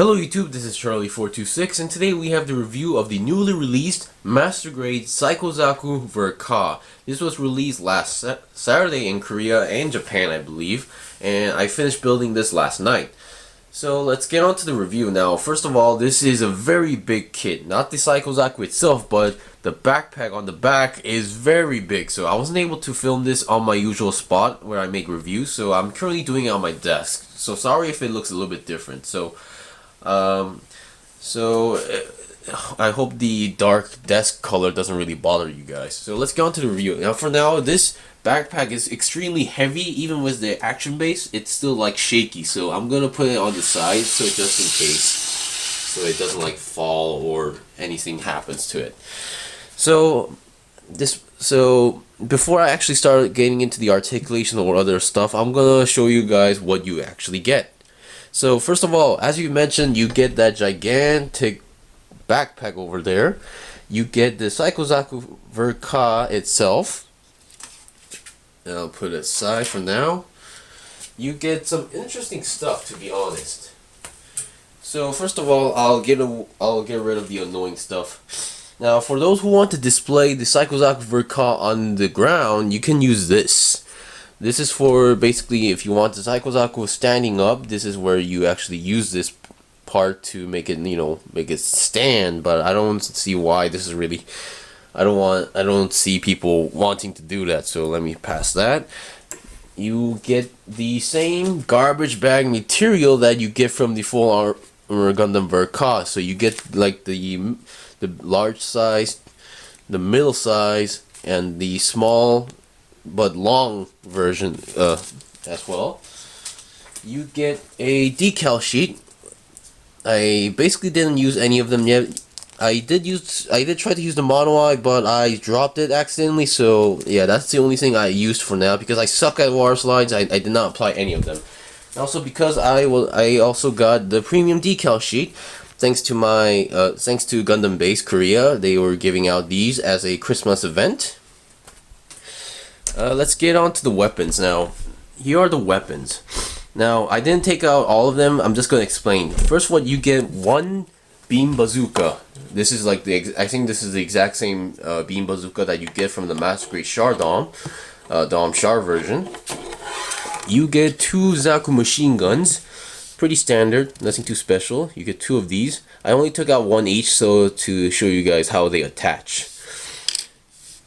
Hello YouTube, this is Charlie426 and today we have the review of the newly released Master Grade Zaku Verka. This was released last Saturday in Korea and Japan, I believe, and I finished building this last night. So let's get on to the review now. First of all, this is a very big kit. Not the Zaku itself, but the backpack on the back is very big. So I wasn't able to film this on my usual spot where I make reviews, so I'm currently doing it on my desk. So sorry if it looks a little bit different. I hope the dark desk color doesn't really bother you guys. So let's get on to the review. Now for now, this backpack is extremely heavy. Even with the action base, it's still like shaky. So I'm gonna put it on the side, so just in case, so it doesn't like fall or anything happens to it. So before I actually start getting into the articulation or other stuff, I'm gonna show you guys what you actually get. So first of all, as you mentioned, you get that gigantic backpack over there. You get the Zaku Verka itself. And I'll put it aside for now. You get some interesting stuff, to be honest. So first of all, I'll get rid of the annoying stuff. Now, for those who want to display the Zaku Verka on the ground, you can use this. This is for basically if you want the Zaku standing up. This is where you actually use this part to make it, make it stand. But I don't see why this is really. I don't see people wanting to do that. So let me pass that. You get the same garbage bag material that you get from the full armor Gundam Verka. So you get like the large size, the middle size, and the small but long version as well. You get a decal sheet. I basically didn't use any of them yet. I did try to use the mono eye, but I dropped it accidentally. So yeah, that's the only thing I used for now because I suck at water slides. I did not apply any of them. And also because I also got the premium decal sheet. Thanks to Gundam Base Korea, they were giving out these as a Christmas event. Let's get on to the weapons now. Here are the weapons. Now, I didn't take out all of them. I'm just going to explain. First of all, you get one beam bazooka. This is like I think this is the exact same beam bazooka that you get from the Master Grade Char Dom Char version. You get two Zaku machine guns. Pretty standard, nothing too special. You get two of these. I only took out one each so to show you guys how they attach.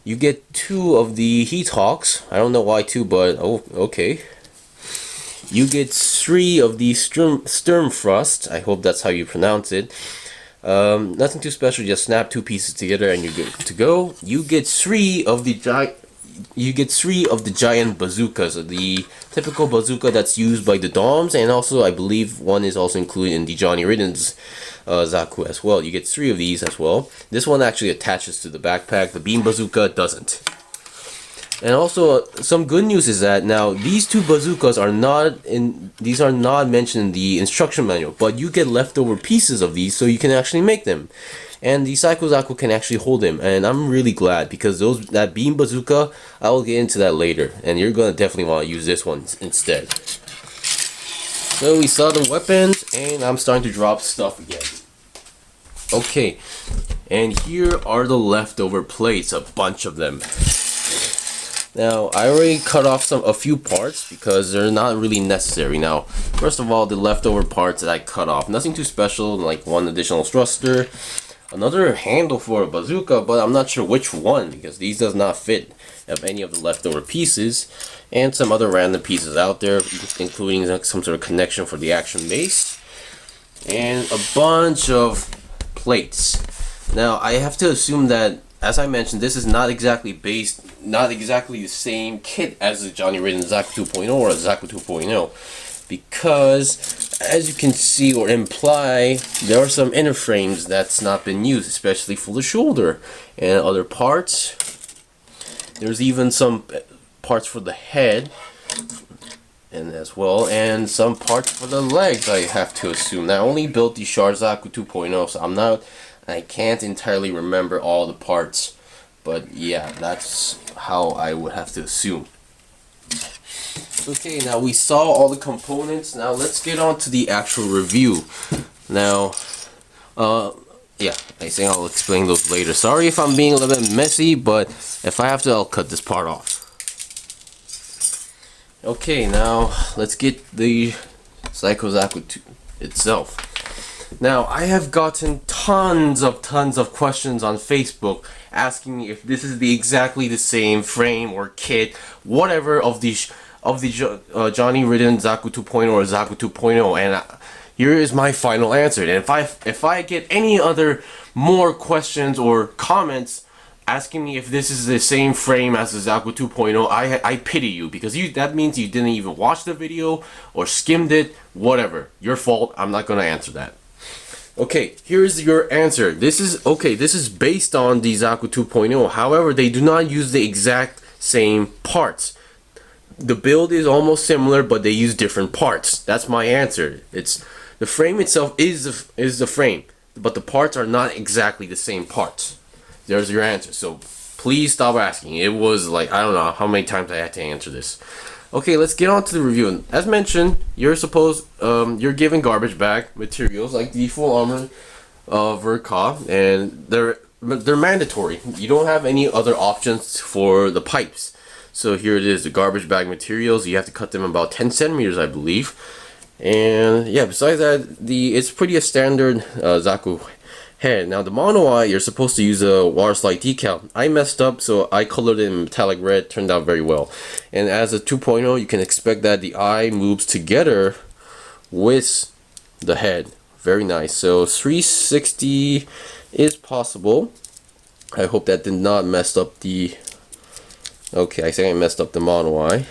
You get two of the Heat Hawks. I don't know why two, but oh, okay. You get three of the Sturmfrost. I hope that's how you pronounce it. Nothing too special. Just snap two pieces together and you're good to go. You get three of the giant bazookas, the typical bazooka that's used by the Doms, and also I believe one is also included in the Johnny Ridden's Zaku as well. You get three of these as well. This one actually attaches to the backpack. The beam bazooka doesn't. And also some good news is that now these two bazookas are not mentioned in the instruction manual, but you get leftover pieces of these so you can actually make them. And the Zaku can actually hold them, and I'm really glad because that beam bazooka, I will get into that later, and you're gonna definitely want to use this one instead. So we saw the weapons, and I'm starting to drop stuff again. Okay, and here are the leftover plates, a bunch of them. Now, I already cut off a few parts because they're not really necessary. Now, first of all, the leftover parts that I cut off, nothing too special, like one additional thruster, another handle for a bazooka, but I'm not sure which one because these does not fit of any of the leftover pieces, and some other random pieces out there, including some sort of connection for the action base, and a bunch of plates. Now, I have to assume that, as I mentioned, this is not exactly the same kit as the Johnny Ridden Zaku 2.0 or Zaku 2.0, because as you can see or imply, there are some inner frames that's not been used, especially for the shoulder and other parts. There's even some parts for the head and as well, and some parts for the legs, I have to assume. Now, I only built the Char Zaku 2.0, so I can't entirely remember all the parts, but yeah, that's how I would have to assume. Okay, now we saw all the components. Now let's get on to the actual review. Now, yeah, I think I'll explain those later. Sorry if I'm being a little bit messy, but if I have to, I'll cut this part off. Okay, now let's get the Zaku 2 itself. Now, I have gotten tons of questions on Facebook asking me if this is exactly the same frame or kit, whatever of the Johnny Ridden Zaku 2.0 or Zaku 2.0, and here is my final answer. And if I get any other more questions or comments asking me if this is the same frame as the Zaku 2.0, I pity you, because that means you didn't even watch the video or skimmed it. Whatever, your fault. I'm not gonna answer that. Okay, here's your answer. This is based on the Zaku 2.0. However, they do not use the exact same parts. The build is almost similar, but they use different parts. That's my answer. It's the frame itself is the frame, but the parts are not exactly the same parts. There's your answer. So please stop asking. It was like, I don't know how many times I had to answer this. Okay, let's get on to the review. As mentioned, you're given garbage bag materials like the full armor Verka, and they're mandatory. You don't have any other options for the pipes. So here it is, the garbage bag materials. You have to cut them about 10 centimeters, I believe. And yeah, besides that, it's pretty a standard Zaku head. Now the mono eye, you're supposed to use a water slide decal. I messed up, so I colored it in metallic red. Turned out very well. And as a 2.0, you can expect that the eye moves together with the head. Very nice. So 360 is possible. I hope that did not mess up the... Okay, I think I messed up the mono eye.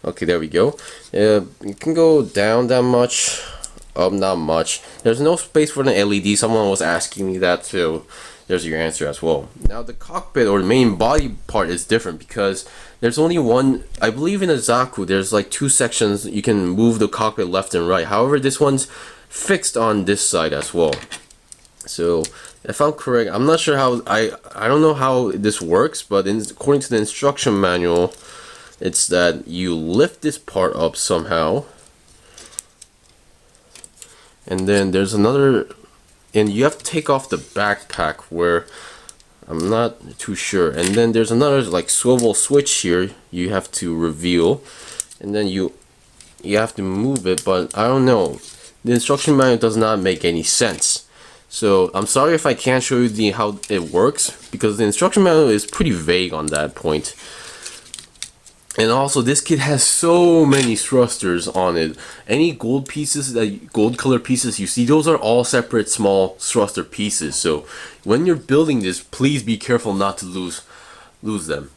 Okay, there we go. You can go down that much. Not much. There's no space for the LED. Someone was asking me that too. There's your answer as well. Now the cockpit or the main body part is different because there's only one. I believe in a Zaku there's like two sections. You can move the cockpit left and right. However, this one's fixed on this side as well. So if I'm correct, I'm not sure how. I don't know how this works, but according to the instruction manual, it's that you lift this part up somehow. And then there's another, and you have to take off the backpack where I'm not too sure. And then there's another like swivel switch here you have to reveal, and then you have to move it, but I don't know. The instruction manual does not make any sense. So I'm sorry if I can't show you how it works, because the instruction manual is pretty vague on that point. And also, this kit has so many thrusters on it. Any gold pieces, gold color pieces you see, those are all separate small thruster pieces. So when you're building this, please be careful not to lose them.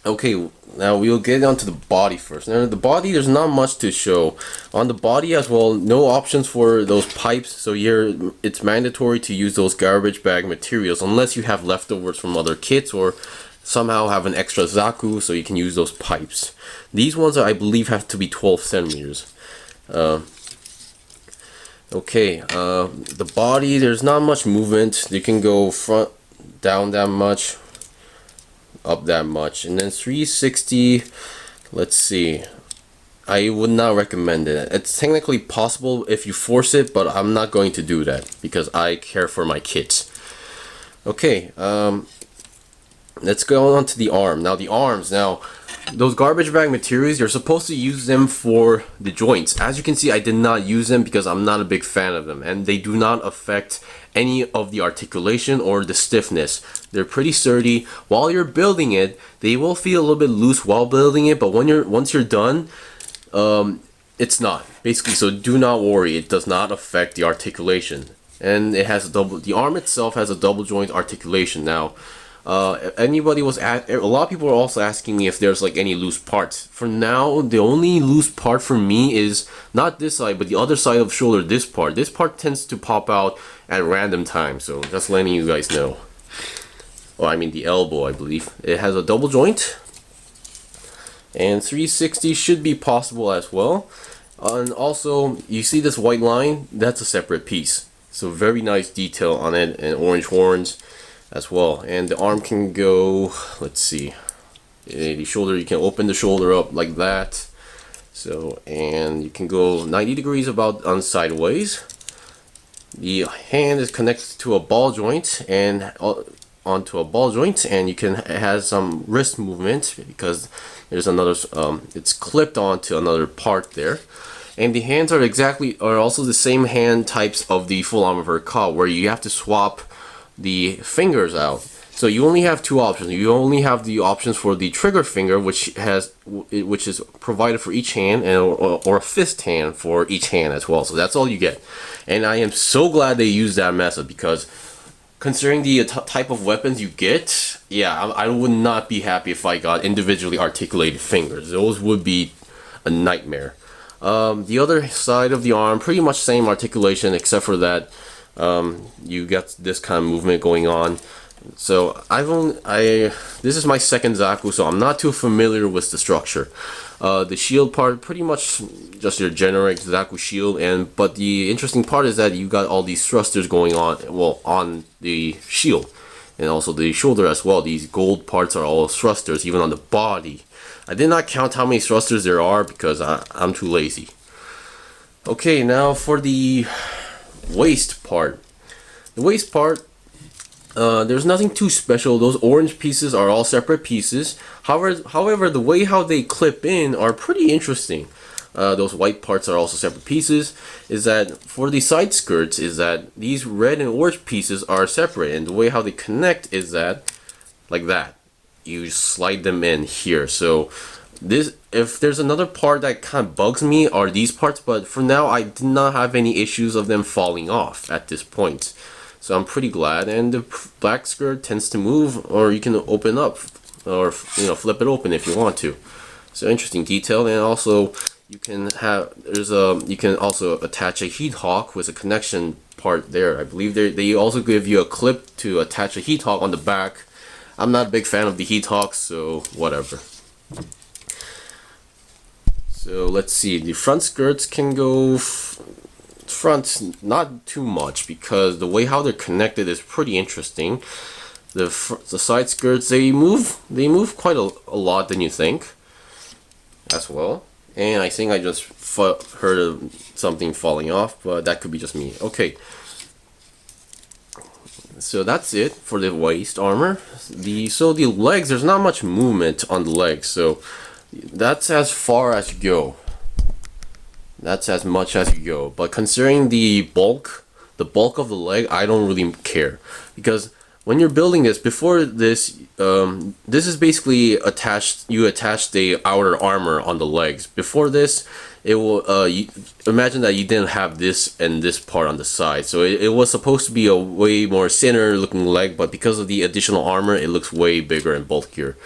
Okay, now we'll get onto the body first. Now the body, there's not much to show. On the body as well, no options for those pipes. So here, it's mandatory to use those garbage bag materials unless you have leftovers from other kits or somehow have an extra Zaku, so you can use those pipes. These ones, I believe, have to be 12 centimeters. Okay, the body, there's not much movement. You can go front, down that much, up that much, and then 360. Let's see. I would not recommend it. It's technically possible if you force it, but I'm not going to do that because I care for my kits. Okay, let's go on to the arm. Now the arms, those garbage bag materials, you're supposed to use them for the joints. As you can see, I did not use them because I'm not a big fan of them, and they do not affect any of the articulation or the stiffness. They're pretty sturdy. While you're building it, they will feel a little bit loose while building it, but once you're done, it's not. Basically, so do not worry, it does not affect the articulation. And it has the arm itself has a double joint articulation. Now, a lot of people are also asking me if there's like any loose parts. For now, the only loose part for me is not this side, but the other side of the shoulder. This part tends to pop out at random times, so just letting you guys know. Oh, I mean the elbow, I believe. It has a double joint, and 360 should be possible as well. And also, you see this white line? That's a separate piece. So very nice detail on it, and orange horns as well. And the arm can go, let's see, the shoulder, you can open the shoulder up like that. So, and you can go 90 degrees about on sideways. The hand is connected to a ball joint and onto a ball joint, and you can have some wrist movement because there's another it's clipped onto another part there. And the hands are also the same hand types of the full armor for Ka, where you have to swap the fingers out. So you only have two options. You only have the options for the trigger finger, which is provided for each hand, and or a fist hand for each hand as well. So that's all you get. And I am so glad they used that method, because considering the type of weapons you get, yeah, I would not be happy if I got individually articulated fingers. Those would be a nightmare. The other side of the arm, pretty much same articulation, except for that you got this kind of movement going on. So this is my second Zaku, so I'm not too familiar with the structure. The shield part, pretty much just your generic Zaku shield, but the interesting part is that you got all these thrusters going on, well, on the shield, and also the shoulder as well. These gold parts are all thrusters, even on the body. I did not count how many thrusters there are because I'm too lazy. Okay, now for the waist part. The waist part, there's nothing too special. Those orange pieces are all separate pieces. However, the way how they clip in are pretty interesting. Those white parts are also separate pieces. Is that for the side skirts, is that these red and orange pieces are separate, and the way how they connect is that, like that. You slide them in here. So this, if there's another part that kind of bugs me, are these parts, but for now I did not have any issues of them falling off at this point. So I'm pretty glad. And the black skirt tends to move, or you can open up, or flip it open if you want to. So interesting detail. And also you can have you can also attach a heat hawk with a connection part there. I believe they also give you a clip to attach a heat hawk on the back. I'm not a big fan of the heat hawks, so whatever. So let's see, the front skirts can go front, not too much, because the way how they're connected is pretty interesting. The side skirts, they move quite a lot than you think as well. And I think I just heard of something falling off, but that could be just me. Okay, so that's it for the waist armor. So the legs, there's not much movement on the legs, so that's as far as you go. That's as much as you go. But considering the bulk of the leg, I don't really care, because when you're building this, before this, this is basically attached. You attach the outer armor on the legs. Before this, it will imagine that you didn't have this and this part on the side, so it was supposed to be a way more thinner looking leg, but because of the additional armor, it looks way bigger and bulkier.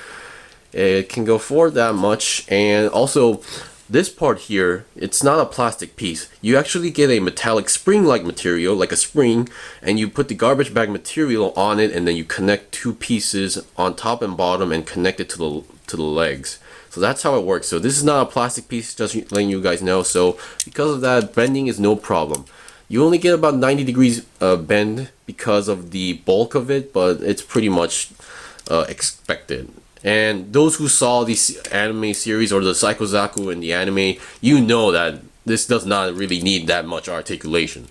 It can go forward that much. And also this part here, it's not a plastic piece. You actually get a metallic spring-like material, like a spring, and you put the garbage bag material on it, and then you connect two pieces on top and bottom and connect it to the legs. So that's how it works. So this is not a plastic piece, just letting you guys know. So because of that, bending is no problem. You only get about 90 degrees bend because of the bulk of it, but it's pretty much expected. And those who saw this anime series or the Psycho Zaku in the anime, you know that this does not really need that much articulation.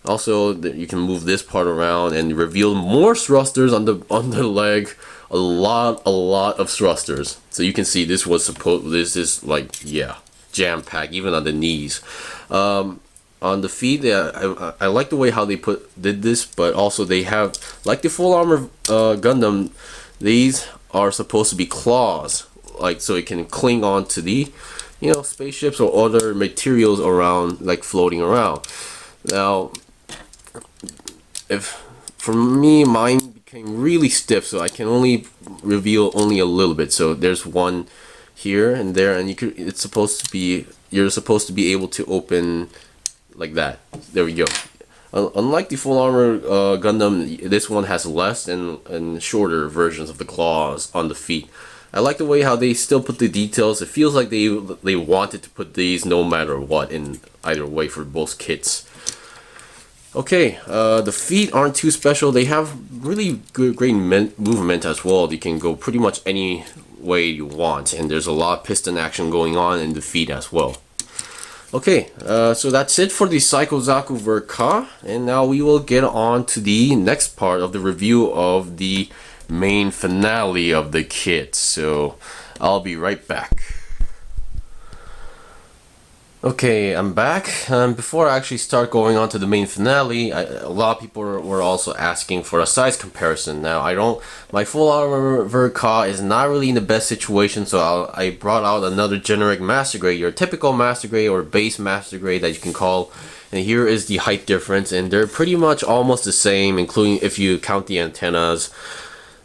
Also, you can move this part around and reveal more thrusters on the leg. A lot of thrusters. So you can see this is like, yeah, jam packed even on the knees. On the feet, I like the way how they did this, but also they have, like the full armor Gundam, these are supposed to be claws, like, so it can cling on to the spaceships or other materials around, like floating around. Now, for me, mine became really stiff, so I can only reveal only a little bit. So there's one here and there, and you're supposed to be able to open like that. There we go. Unlike the full armor Gundam, this one has less and shorter versions of the claws on the feet. I like the way how they still put the details. It feels like they wanted to put these no matter what, in either way for both kits. Okay, the feet aren't too special. They have really great movement as well. They can go pretty much any way you want, and there's a lot of piston action going on in the feet as well. Okay, so that's it for the Psycho Zaku Verka, and now we will get on to the next part of the review of the main finale of the kit. So I'll be right back. Okay, I'm back. Before I actually start going on to the main finale, a lot of people were also asking for a size comparison. Now, my full armor Verka is not really in the best situation, so I brought out another generic master grade, your typical master grade or base master grade that you can call. And here is the height difference, and they're pretty much almost the same, including if you count the antennas.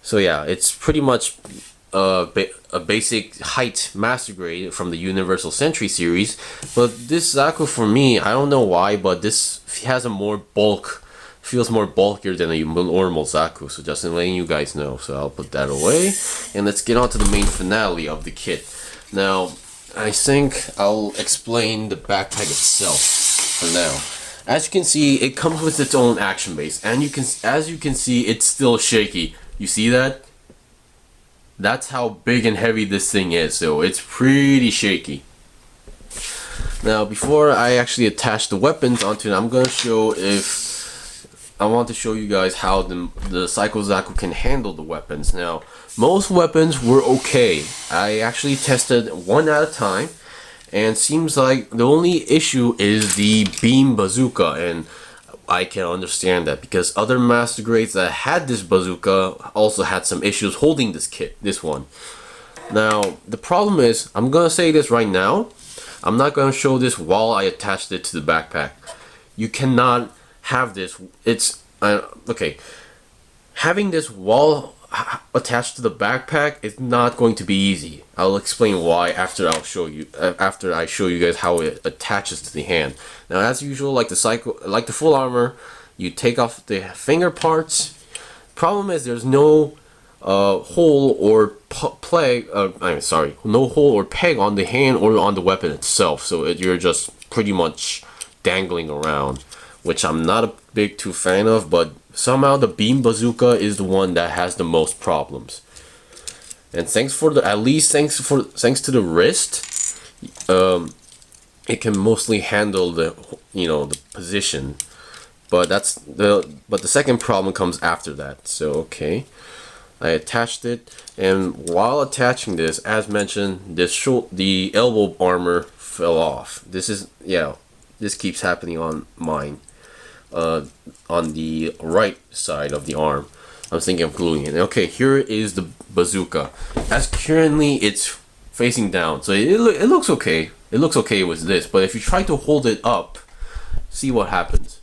So yeah, it's pretty much a basic height master grade from the Universal Sentry series. But this Zaku, for me, I don't know why, but this has a more bulk, feels more bulkier than a normal Zaku. So just letting you guys know. So I'll put that away, and let's get on to the main finale of the kit. Now, I think I'll explain the backpack itself for now. As you can see, it comes with its own action base, and as you can see, it's still shaky. You see that? That's how big and heavy this thing is, so it's pretty shaky. Now, before I actually attach the weapons onto it, I want to show you guys how the Psycho Zaku can handle the weapons. Now, most weapons were okay. I actually tested one at a time, and seems like the only issue is the beam bazooka, and I can understand that because other master grades that had this bazooka also had some issues holding this one. Now, the problem is, I'm gonna say this right now, I'm not gonna show this while I attached it to the backpack. You cannot have this. It's okay. Having this while attached to the backpack is not going to be easy. I'll explain why after I show you guys how it attaches to the hand. Now, as usual, like the full armor, you take off the finger parts. Problem is, there's no hole or no hole or peg on the hand or on the weapon itself. So you're just pretty much dangling around, which I'm not a big fan of. But somehow the beam bazooka is the one that has the most problems. And thanks to the wrist, it can mostly handle the position. But the second problem comes after that. So okay, I attached it, and while attaching this, as mentioned, the elbow armor fell off. This keeps happening on mine. On the right side of the arm. I was thinking of gluing it. Okay, here is the bazooka. As currently it's facing down, so it looks okay. It looks okay with this, but if you try to hold it up, see what happens.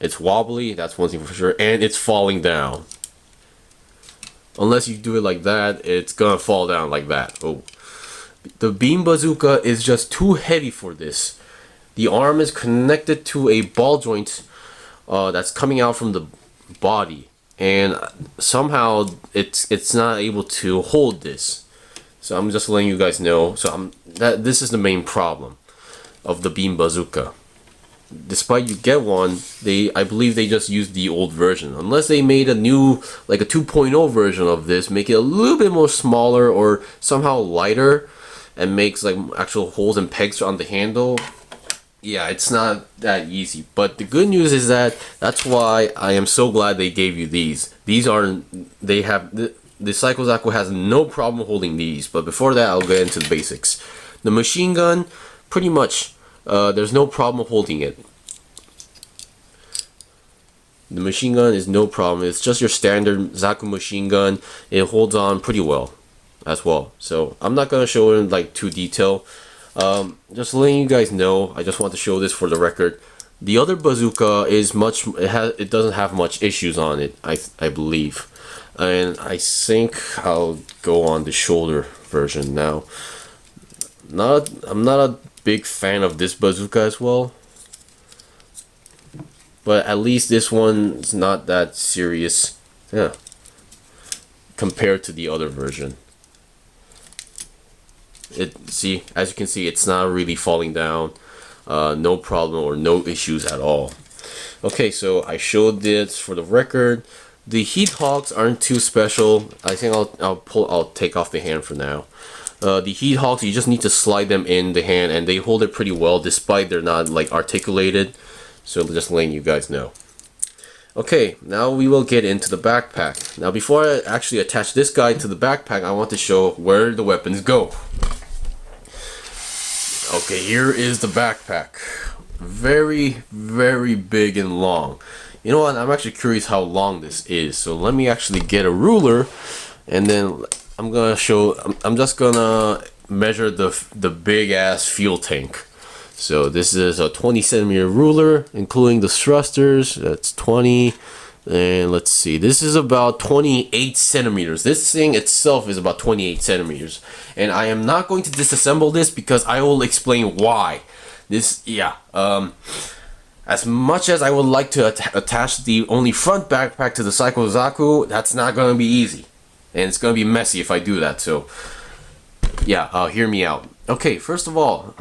It's wobbly, that's one thing for sure, and it's falling down. Unless you do it like that, it's gonna fall down like that. Oh, the beam bazooka is just too heavy for this. The arm is connected to a ball joint that's coming out from the body, and somehow it's not able to hold this. So I'm just letting you guys know. So this is the main problem of the beam bazooka. Despite you get one, I believe they just used the old version. Unless they made a new, like a 2.0 version of this, make it a little bit more smaller or somehow lighter, and makes like actual holes and pegs on the handle. Yeah, it's not that easy. But the good news is that's why I am so glad they gave you these. The Psycho Zaku has no problem holding these. But before that, I'll get into the basics. The machine gun, pretty much, there's no problem holding it. The machine gun is no problem. It's just your standard Zaku machine gun. It holds on pretty well as well. So I'm not gonna show it in like too detail. Just letting you guys know, I just want to show this for the record. The other bazooka is it doesn't have much issues on it, I believe. And I think I'll go on the shoulder version now. I'm not a big fan of this bazooka as well. But at least this one's not that serious. Yeah. Compared to the other version. See, as you can see, it's not really falling down. No problem or no issues at all. Okay, so I showed this for the record. The heat hogs aren't too special. I think I'll take off the hand for now. The heat hogs, you just need to slide them in the hand, and they hold it pretty well despite they're not like articulated. So just letting you guys know. Okay, now we will get into the backpack. Now before I actually attach this guy to the backpack, I want to show where the weapons go. Okay, here is the backpack. Very, very big and long. You know what, I'm actually curious how long this is. So let me actually get a ruler, and then I'm just gonna measure the big ass fuel tank. So this is a 20 centimeter ruler, including the thrusters. That's 20, and let's see, this is about 28 centimeters. This thing itself is about 28 centimeters, and I am not going to disassemble this because I will explain why. This, yeah, as much as I would like to attach the only front backpack to the Psycho Zaku, that's not going to be easy, and it's going to be messy if I do that. So yeah, hear me out. Okay, first of all,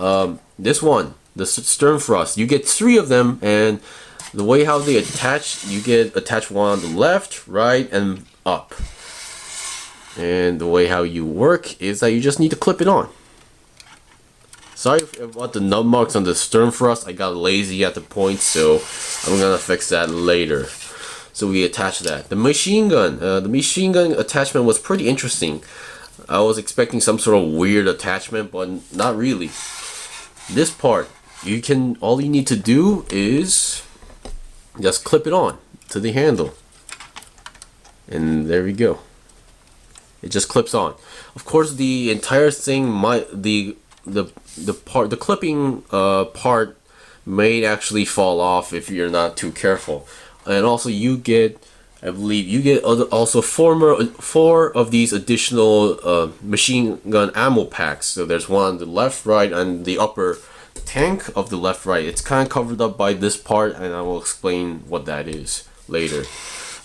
this one, the stern thrust, you get 3 of them, and the way how they attach, you get attached one on the left, right, and up. And the way how you work is that you just need to clip it on. Sorry about the nub marks on the stern thrust, I got lazy at the point, so I'm gonna fix that later. So we attach that. The machine gun attachment was pretty interesting. I was expecting some sort of weird attachment, but not really. This part, all you need to do is just clip it on to the handle, and there we go. It just clips on. Of course, the entire thing the clipping part may actually fall off if you're not too careful. And also you get, I believe you get also 4 of these additional machine gun ammo packs. So there's one on the left, right, and the upper tank of the left, right. It's kind of covered up by this part, and I will explain what that is later.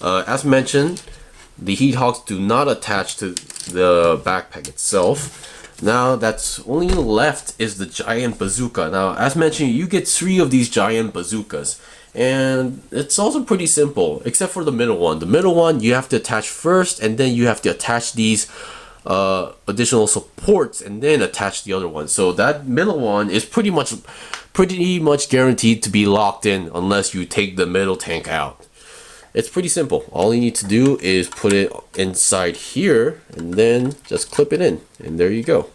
As mentioned, the heat hogs do not attach to the backpack itself. Now that's only left is the giant bazooka. Now, as mentioned, you get 3 of these giant bazookas, and it's also pretty simple, except for the middle one. The middle one you have to attach first, and then you have to attach these additional supports, and then attach the other one. So that middle one is pretty much guaranteed to be locked in unless you take the middle tank out. It's pretty simple. All you need to do is put it inside here and then just clip it in, and there you go.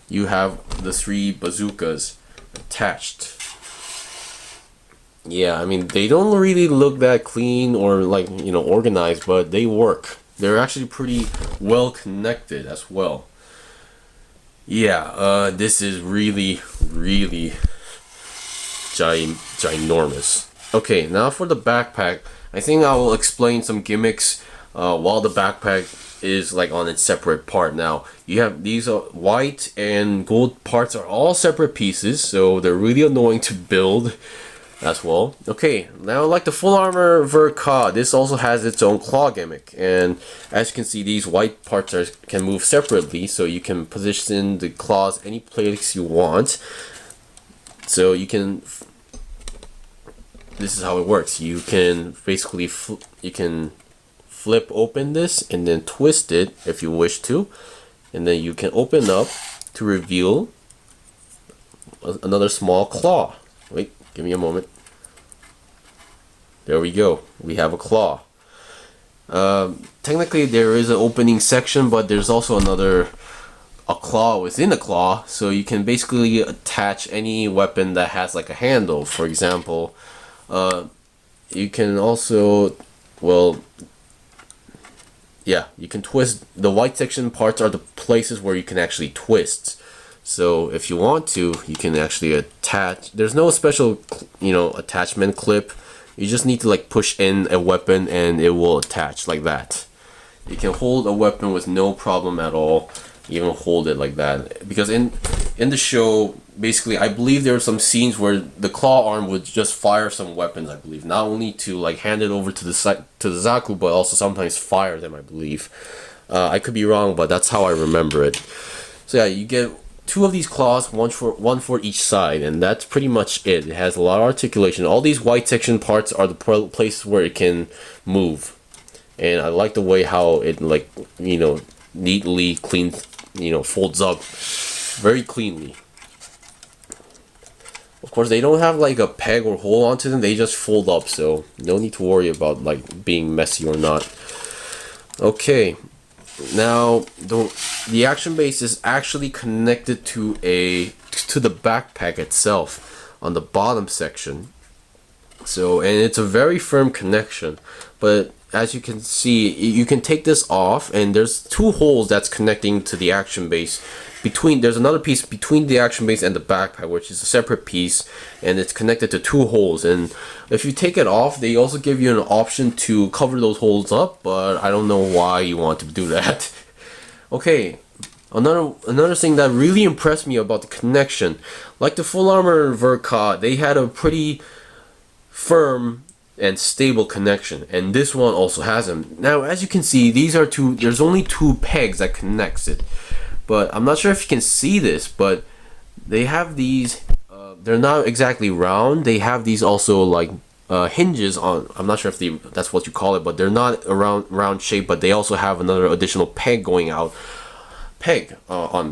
You have the 3 bazookas attached. Yeah, I mean, they don't really look that clean or like, you know, organized, but they work. They're actually pretty well connected as well. Yeah, this is really ginormous. Okay, now for the backpack, I think I will explain some gimmicks while the backpack is like on its separate part. Now, you have these white and gold parts are all separate pieces, so they're really annoying to build as well. Okay, now like the full armor Verka, this also has its own claw gimmick, and as you can see, these white parts can move separately, so you can position the claws any place you want. So you can, this is how it works. You can basically flip open this and then twist it if you wish to, and then you can open up to reveal another small claw. Wait, give me a moment. There we go. We have a claw. Technically there is an opening section, but there's also a claw within a claw, so you can basically attach any weapon that has like a handle. For example, you can also, well, yeah, you can twist. The white section parts are the places where you can actually twist. So if you want to, you can actually attach. There's no special, you know, attachment clip. You just need to like push in a weapon and it will attach like that. You can hold a weapon with no problem at all. Even hold it like that, because in the show, basically, I believe there are some scenes where the claw arm would just fire some weapons. I believe not only to like hand it over to the Zaku, but also sometimes fire them. I believe. I could be wrong, but that's how I remember it. So yeah, you get two of these claws, one for each side, and that's pretty much it. It has a lot of articulation. All these white section parts are the places where it can move, and I like the way how it, like, you know, neatly clean, you know, folds up very cleanly. Of course, they don't have like a peg or hole onto them. They just fold up, so no need to worry about like being messy or not. Okay. Now the action base is actually connected to the backpack itself on the bottom section. So, and it's a very firm connection, but as you can see, you can take this off, and there's two holes that's connecting to the action base. There's another piece between the action base and the backpack, which is a separate piece, and it's connected to two holes. And if you take it off, they also give you an option to cover those holes up, but I don't know why you want to do that. Okay, another thing that really impressed me about the connection, like the full armor Verka, they had a pretty firm and stable connection, and this one also has them. Now, as you can see, there's only two pegs that connects it. But I'm not sure if you can see this, but they have these, they're not exactly round. They have these also like hinges on, I'm not sure if that's what you call it, but they're not a round shape, but they also have another additional peg on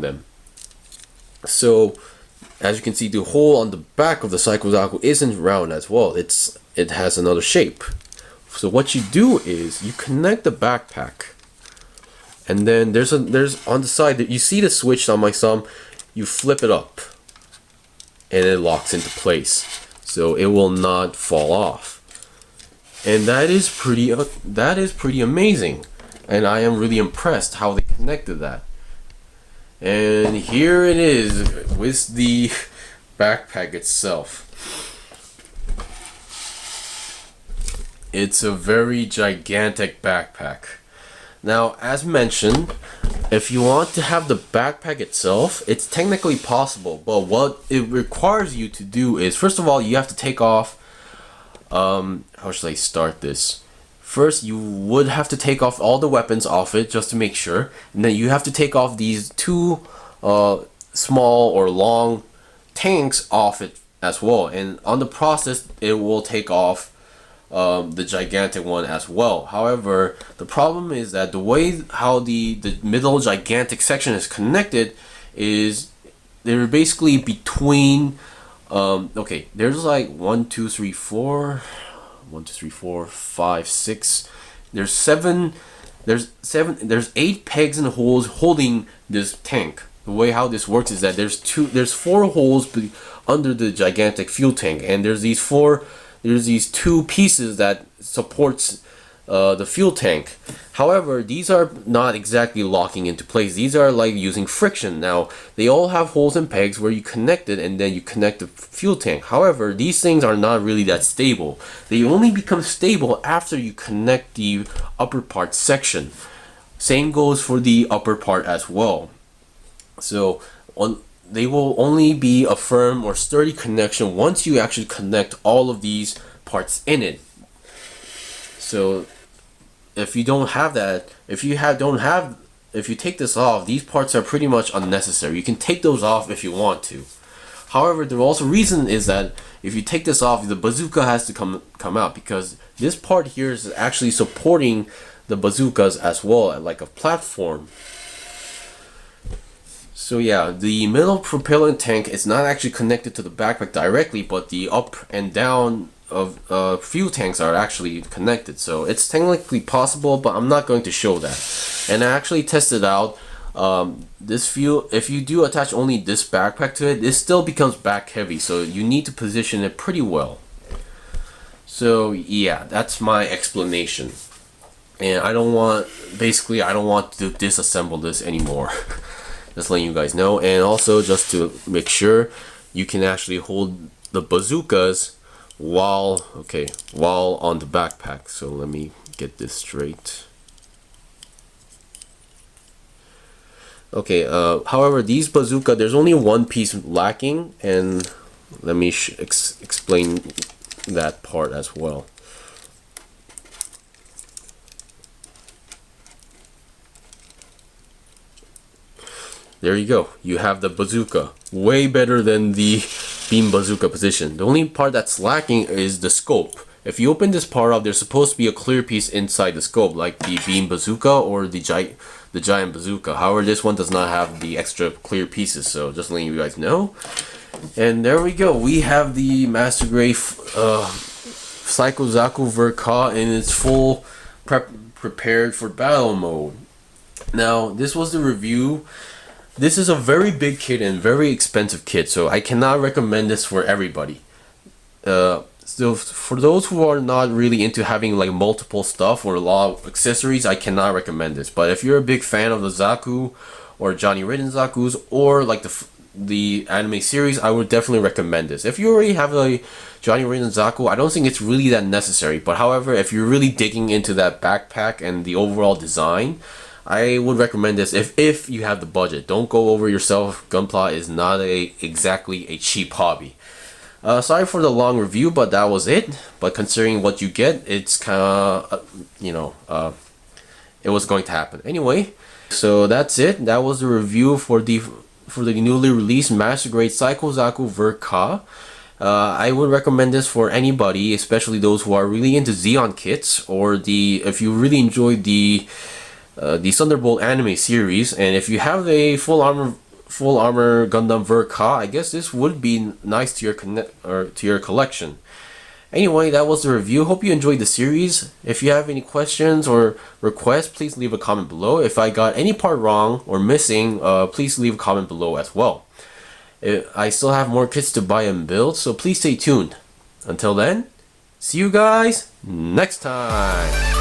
them. So as you can see, the hole on the back of the Psycho Zaku isn't round as well. It has another shape. So what you do is you connect the backpack, and then there's on the side that you see the switch on my thumb. You flip it up, and it locks into place, so it will not fall off. And that is pretty amazing, and I am really impressed how they connected that. And here it is with the backpack itself. It's a very gigantic backpack. Now, as mentioned, if you want to have the backpack itself, it's technically possible, but what it requires you to do is, first of all, you have to take off, how should I start this? First, you would have to take off all the weapons off it just to make sure, and then you have to take off these two small or long tanks off it as well, and on the process, it will take off the gigantic one as well. However, the problem is that the way how the middle gigantic section is connected is they're basically between okay, there's like 1 2 3 4 5 6, there's 8 pegs and holes holding this tank. The way how this works is that there's 4 holes under the gigantic fuel tank, and there's these 2 pieces that supports the fuel tank. However, these are not exactly locking into place. These are like using friction. Now, they all have holes and pegs where you connect it, and then you connect the fuel tank. However, these things are not really that stable. They only become stable after you connect the upper part section. Same goes for the upper part as well. So they will only be a firm or sturdy connection once you actually connect all of these parts in it. So if you don't have that, if you take this off, these parts are pretty much unnecessary. You can take those off if you want to. However, the also reason is that if you take this off, the bazooka has to come out, because this part here is actually supporting the bazookas as well, like a platform. So yeah, the middle propellant tank is not actually connected to the backpack directly, but the up and down of fuel tanks are actually connected. So it's technically possible, but I'm not going to show that. And I actually tested out this fuel. If you do attach only this backpack to it, it still becomes back heavy. So you need to position it pretty well. So yeah, that's my explanation. And I don't want to disassemble this anymore. Just letting you guys know. And also, just to make sure, you can actually hold the bazookas while on the backpack. So let me get this straight. Okay, however, these bazooka, there's only one piece lacking, and let me explain that part as well. there you go. You have the bazooka. Way better than the beam bazooka position. The only part that's lacking is the scope. If you open this part up, there's supposed to be a clear piece inside the scope, like the beam bazooka or the giant bazooka. However, this one does not have the extra clear pieces, so just letting you guys know. And there we go. We have the Master Grade Psycho Zaku Verka in its full prepared for battle mode. Now, this was the review. This is a very big kit and very expensive kit, so I cannot recommend this for everybody. So for those who are not really into having like multiple stuff or a lot of accessories, I cannot recommend this. But if you're a big fan of the Zaku or Johnny Ridden Zakus or like the anime series, I would definitely recommend this. If you already have a Johnny Ridden Zaku, I don't think it's really that necessary. But however, if you're really digging into that backpack and the overall design, I would recommend this if you have the budget. Don't go over yourself. Gunpla is not exactly a cheap hobby. Sorry for the long review, but that was it. But considering what you get, it's kind of, it was going to happen. Anyway, so that's it. That was the review for the newly released Master Grade Psycho Zaku Verka. I would recommend this for anybody, especially those who are really into Zeon kits, or if you really enjoyed the Thunderbolt anime series, and if you have a full armor Gundam Verka, I guess this would be nice to your collection. Anyway, that was the review. Hope you enjoyed the series. If you have any questions or requests, please leave a comment below. If I got any part wrong or missing, please leave a comment below as well. I still have more kits to buy and build, so please stay tuned. Until then, see you guys next time.